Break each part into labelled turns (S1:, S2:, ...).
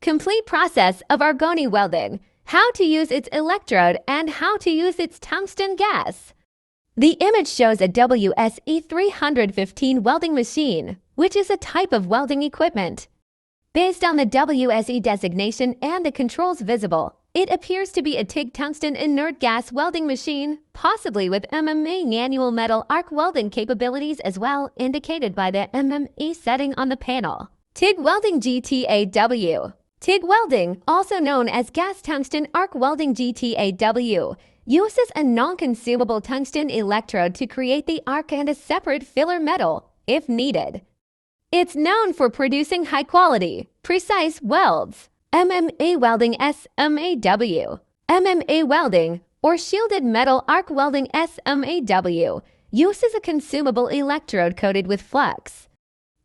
S1: Complete process of argon welding. How to use its electrode and how to use its tungsten gas. The image shows a WSE315 welding machine, which is a type of welding equipment. Based on the WSE designation and the controls visible, it appears to be a TIG tungsten inert gas welding machine, possibly with MMA manual metal arc welding capabilities as well, indicated by the MME setting on the panel. TIG welding GTAW. TIG welding, also known as gas tungsten arc welding GTAW, uses a non-consumable tungsten electrode to create the arc and a separate filler metal, if needed. It's known for producing high-quality, precise welds. MMA welding SMAW. MMA welding, or shielded metal arc welding SMAW, uses a consumable electrode coated with flux.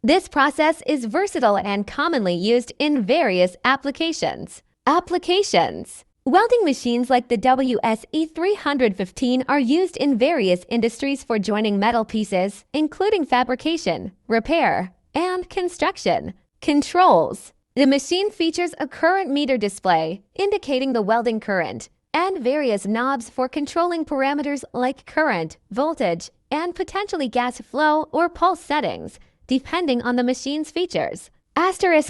S1: This process is versatile and commonly used in various applications. Welding machines like the WSE315 are used in various industries for joining metal pieces, including fabrication, repair, and construction. Controls. The machine features a current meter display, indicating the welding current, and various knobs for controlling parameters like current, voltage, and potentially gas flow or pulse settings, depending on the machine's features. ****ELECTRA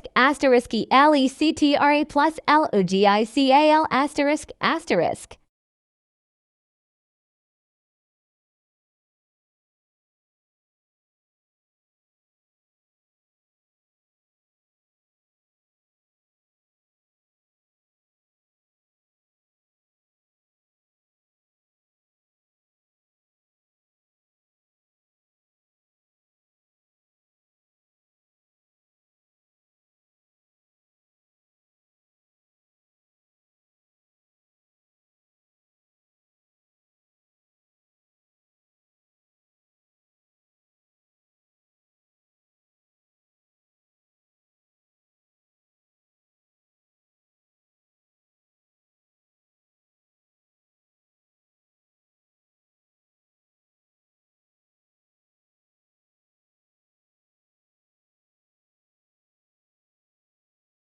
S1: plus LOGICAL ****.